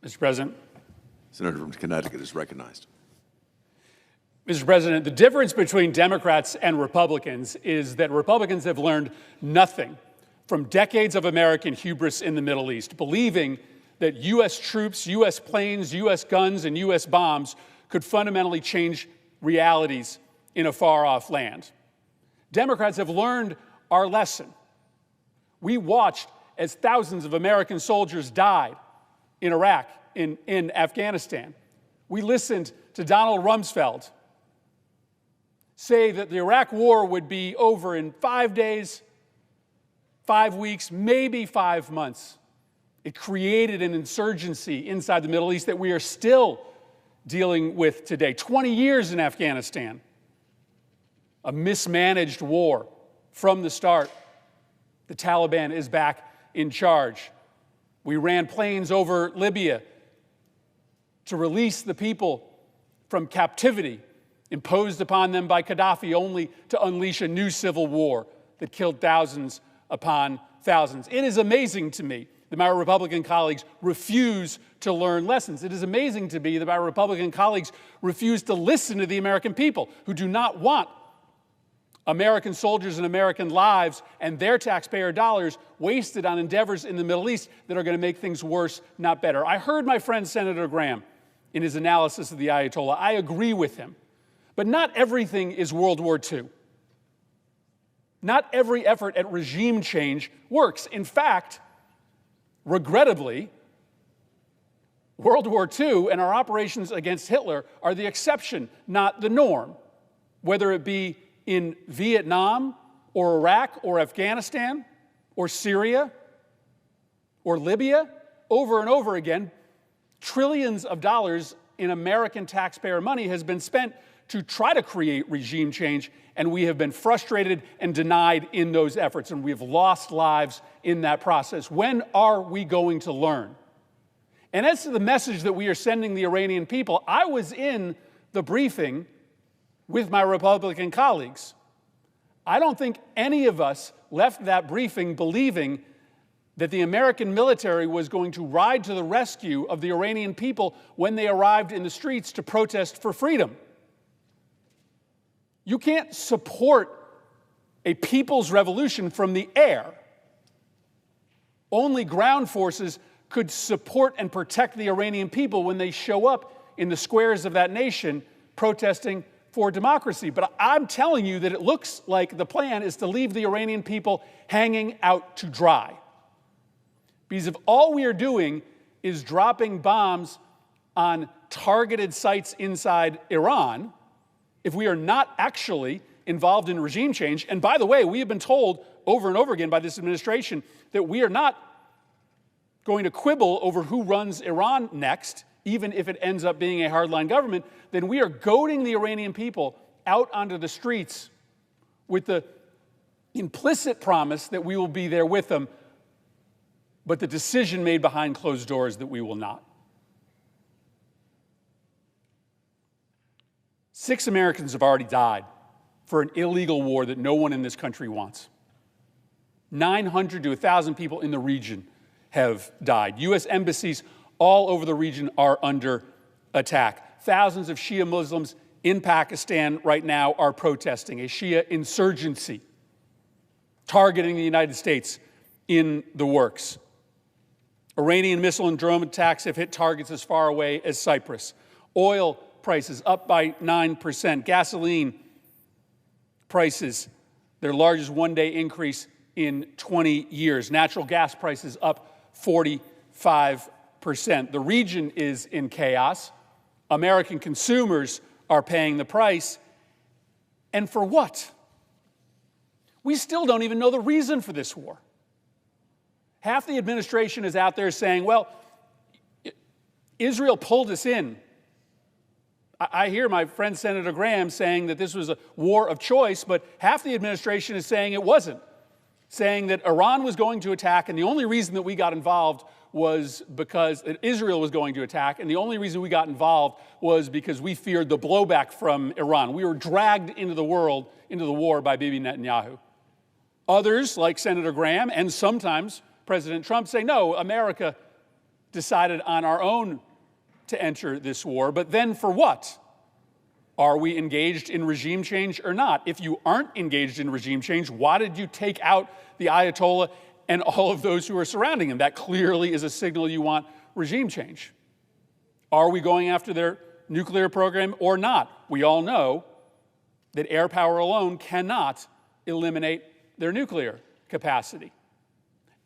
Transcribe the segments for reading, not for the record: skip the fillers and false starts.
Mr. President. Senator from Connecticut is recognized. Mr. President, the difference between Democrats and Republicans is that Republicans have learned nothing from decades of American hubris in the Middle East, believing that U.S. troops, U.S. planes, U.S. guns, and U.S. bombs could fundamentally change realities in a far-off land. Democrats have learned our lesson. We watched as thousands of American soldiers died in Iraq, in Afghanistan. We listened to Donald Rumsfeld say that the Iraq war would be over in 5 days, 5 weeks, maybe 5 months. It created an insurgency inside the Middle East that we are still dealing with today. 20 years in Afghanistan. A mismanaged war from the start. The Taliban is back in charge. We ran planes over Libya to release the people from captivity imposed upon them by Gaddafi, only to unleash a new civil war that killed thousands upon thousands. It is amazing to me that my Republican colleagues refuse to learn lessons. It is amazing to me that my Republican colleagues refuse to listen to the American people who do not want American soldiers and American lives and their taxpayer dollars wasted on endeavors in the Middle East that are going to make things worse, not better. I heard my friend Senator Graham in his analysis of the Ayatollah. I agree with him. But not everything is World War II. Not every effort at regime change works. In fact, regrettably, World War II and our operations against Hitler are the exception, not the norm. Whether it be in Vietnam or Iraq or Afghanistan or Syria or Libya, over and over again, trillions of dollars in American taxpayer money has been spent to try to create regime change, and we have been frustrated and denied in those efforts, and we have lost lives in that process. When are we going to learn? And as to the message that we are sending the Iranian people, I was in the briefing with my Republican colleagues. I don't think any of us left that briefing believing that the American military was going to ride to the rescue of the Iranian people when they arrived in the streets to protest for freedom. You can't support a people's revolution from the air. Only ground forces could support and protect the Iranian people when they show up in the squares of that nation protesting for democracy. But I'm telling you that it looks like the plan is to leave the Iranian people hanging out to dry. Because if all we are doing is dropping bombs on targeted sites inside Iran, if we are not actually involved in regime change, and by the way, we have been told over and over again by this administration that we are not going to quibble over who runs Iran next, even if it ends up being a hardline government, then we are goading the Iranian people out onto the streets with the implicit promise that we will be there with them, but the decision made behind closed doors that we will not. 6 Americans have already died for an illegal war that no one in this country wants. 900 to 1,000 people in the region have died. U.S. embassies all over the region are under attack. Thousands of Shia Muslims in Pakistan right now are protesting, a Shia insurgency targeting the United States in the works. Iranian missile and drone attacks have hit targets as far away as Cyprus. Oil prices up by 9%. Gasoline prices, their largest one-day increase in 20 years. Natural gas prices up 45%. The region is in chaos. American consumers are paying the price. And for what? We still don't even know the reason for this war. Half the administration is out there saying, well, Israel pulled us in. I hear my friend Senator Graham saying that this was a war of choice, but half the administration is saying it wasn't, saying that Iran was going to attack, and the only reason that we got involved was because Israel was going to attack, and the only reason we got involved was because we feared the blowback from Iran. We were dragged into the war by Bibi Netanyahu. Others, like Senator Graham, and sometimes President Trump, say, no, America decided on our own to enter this war, but then for what? Are we engaged in regime change or not? If you aren't engaged in regime change, why did you take out the Ayatollah and all of those who are surrounding him? That clearly is a signal you want regime change. Are we going after their nuclear program or not? We all know that air power alone cannot eliminate their nuclear capacity.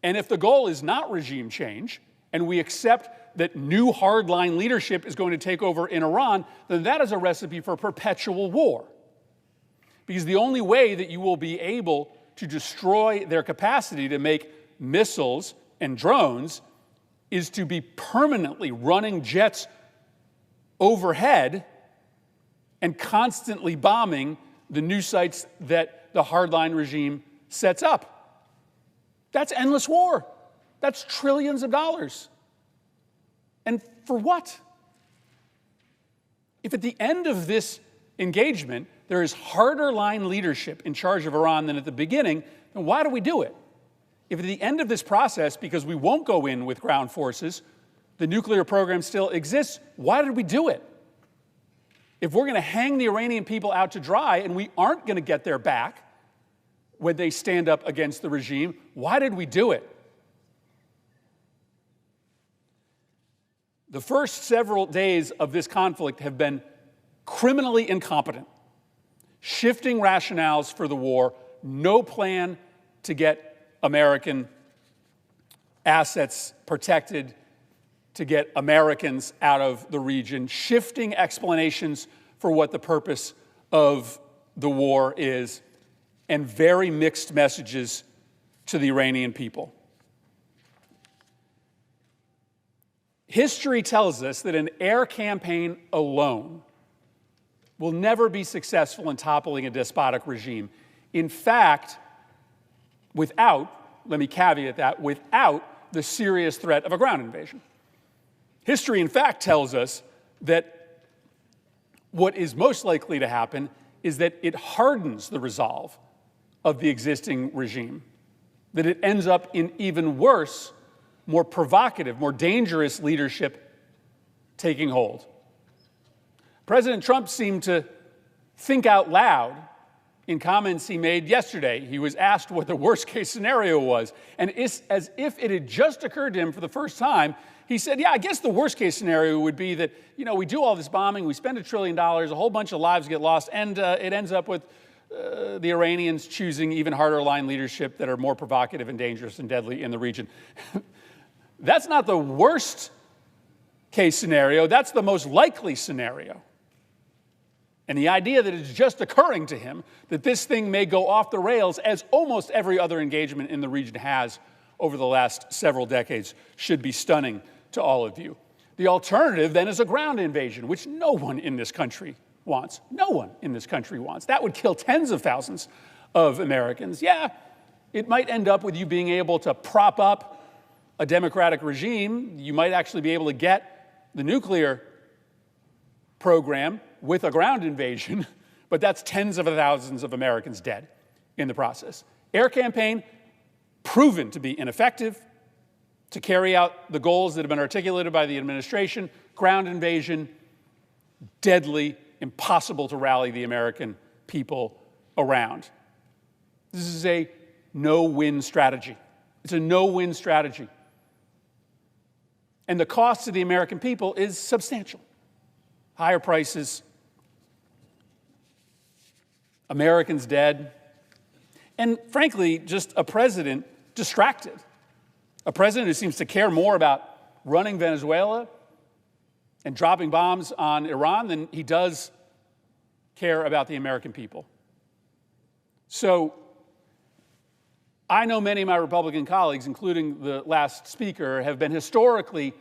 And if the goal is not regime change, and we accept that new hardline leadership is going to take over in Iran, then that is a recipe for perpetual war. Because the only way that you will be able to destroy their capacity to make missiles and drones is to be permanently running jets overhead and constantly bombing the new sites that the hardline regime sets up. That's endless war. That's trillions of dollars. And for what? If at the end of this engagement there is harder line leadership in charge of Iran than at the beginning, then why do we do it? If at the end of this process, because we won't go in with ground forces, the nuclear program still exists, why did we do it? If we're going to hang the Iranian people out to dry and we aren't going to get their back when they stand up against the regime, why did we do it? The first several days of this conflict have been criminally incompetent, shifting rationales for the war, no plan to get American assets protected, to get Americans out of the region, shifting explanations for what the purpose of the war is, and very mixed messages to the Iranian people. History tells us that an air campaign alone will never be successful in toppling a despotic regime. In fact, let me caveat that, without the serious threat of a ground invasion. History, in fact, tells us that what is most likely to happen is that it hardens the resolve of the existing regime, that it ends up in even worse, more provocative, more dangerous leadership taking hold. President Trump seemed to think out loud in comments he made yesterday. He was asked what the worst-case scenario was, and it's as if it had just occurred to him for the first time. He said, yeah, I guess the worst-case scenario would be that, we do all this bombing, we spend $1 trillion, a whole bunch of lives get lost, and it ends up with the Iranians choosing even harder line leadership that are more provocative and dangerous and deadly in the region. That's not the worst-case scenario. That's the most likely scenario. And the idea that it's just occurring to him that this thing may go off the rails, as almost every other engagement in the region has over the last several decades, should be stunning to all of you. The alternative, then, is a ground invasion, which no one in this country wants. No one in this country wants. That would kill tens of thousands of Americans. Yeah, it might end up with you being able to prop up a democratic regime. You might actually be able to get the nuclear program with a ground invasion, but that's tens of thousands of Americans dead in the process. Air campaign, proven to be ineffective to carry out the goals that have been articulated by the administration. Ground invasion, deadly, impossible to rally the American people around. This is a no-win strategy. It's a no-win strategy. And the cost to the American people is substantial. Higher prices, Americans dead, and frankly, just a president distracted. A president who seems to care more about running Venezuela and dropping bombs on Iran than he does care about the American people. So I know many of my Republican colleagues, including the last speaker, have been historically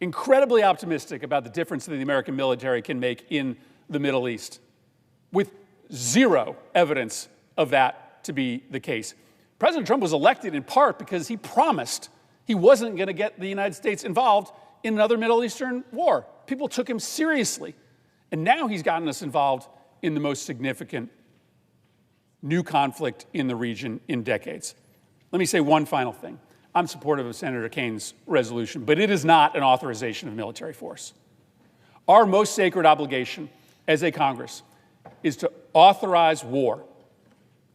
incredibly optimistic about the difference that the American military can make in the Middle East, with zero evidence of that to be the case. President Trump was elected in part because he promised he wasn't going to get the United States involved in another Middle Eastern war. People took him seriously. And now he's gotten us involved in the most significant new conflict in the region in decades. Let me say one final thing. I'm supportive of Senator Kane's resolution, but it is not an authorization of military force. Our most sacred obligation as a Congress is to authorize war.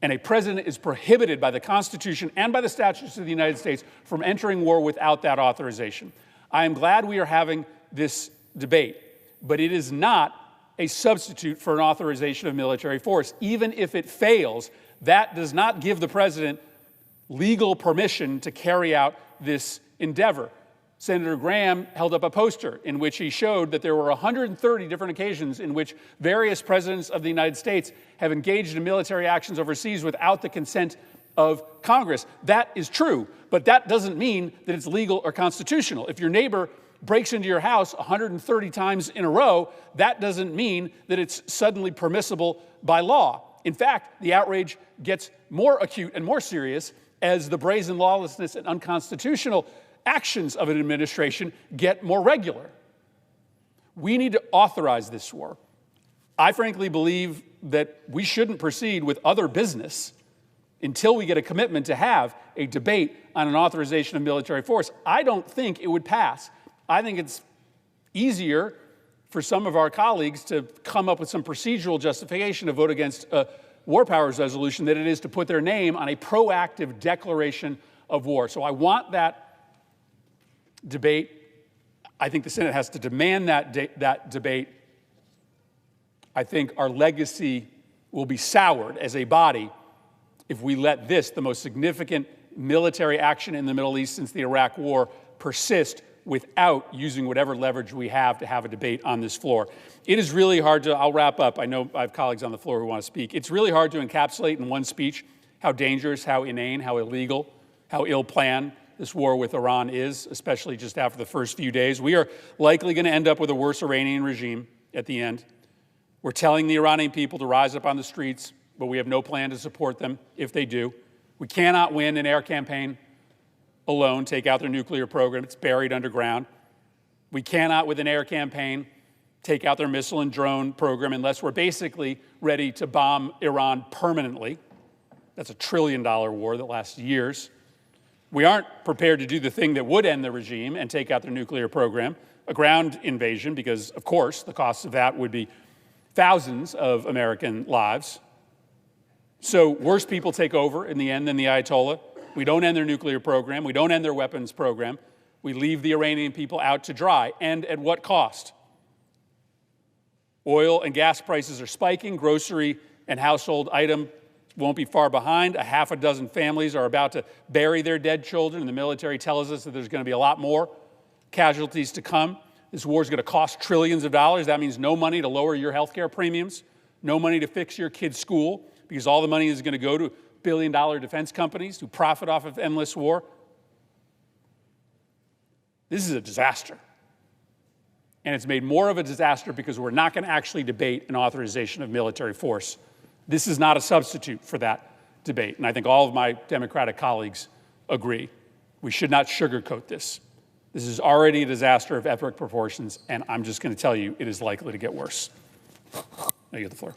And a president is prohibited by the Constitution and by the statutes of the United States from entering war without that authorization. I am glad we are having this debate, but it is not a substitute for an authorization of military force. Even if it fails, that does not give the president legal permission to carry out this endeavor. Senator Graham held up a poster in which he showed that there were 130 different occasions in which various presidents of the United States have engaged in military actions overseas without the consent of Congress. That is true, but that doesn't mean that it's legal or constitutional. If your neighbor breaks into your house 130 times in a row, that doesn't mean that it's suddenly permissible by law. In fact, the outrage gets more acute and more serious as the brazen lawlessness and unconstitutional actions of an administration get more regular. We need to authorize this war. I frankly believe that we shouldn't proceed with other business until we get a commitment to have a debate on an authorization of military force. I don't think it would pass. I think it's easier for some of our colleagues to come up with some procedural justification to vote against a war powers resolution than it is to put their name on a proactive declaration of war. So I want that debate. I think the Senate has to demand that debate. I think our legacy will be soured as a body if we let this, the most significant military action in the Middle East since the Iraq War, persist without using whatever leverage we have to have a debate on this floor. It is really hard to, I'll wrap up. I know I have colleagues on the floor who want to speak. It's really hard to encapsulate in one speech how dangerous, how inane, how illegal, how ill-planned this war with Iran is, especially just after the first few days. We are likely going to end up with a worse Iranian regime at the end. We're telling the Iranian people to rise up on the streets, but we have no plan to support them if they do. We cannot win an air campaign alone, take out their nuclear program. It's buried underground. We cannot, with an air campaign, take out their missile and drone program unless we're basically ready to bomb Iran permanently. That's a $1 trillion war that lasts years. We aren't prepared to do the thing that would end the regime and take out their nuclear program, a ground invasion, because, of course, the cost of that would be thousands of American lives. So worse people take over in the end than the Ayatollah. We don't end their nuclear program. We don't end their weapons program. We leave the Iranian people out to dry. And at what cost? Oil and gas prices are spiking. Grocery and household item won't be far behind. A half a dozen families are about to bury their dead children, and the military tells us that there's going to be a lot more casualties to come. This war is going to cost trillions of dollars. That means no money to lower your health care premiums, no money to fix your kid's school, because all the money is going to go to billion-dollar defense companies who profit off of endless war. This is a disaster. And it's made more of a disaster because we're not going to actually debate an authorization of military force. This is not a substitute for that debate. And I think all of my Democratic colleagues agree. We should not sugarcoat this. This is already a disaster of epic proportions, and I'm just going to tell you it is likely to get worse. I get the floor.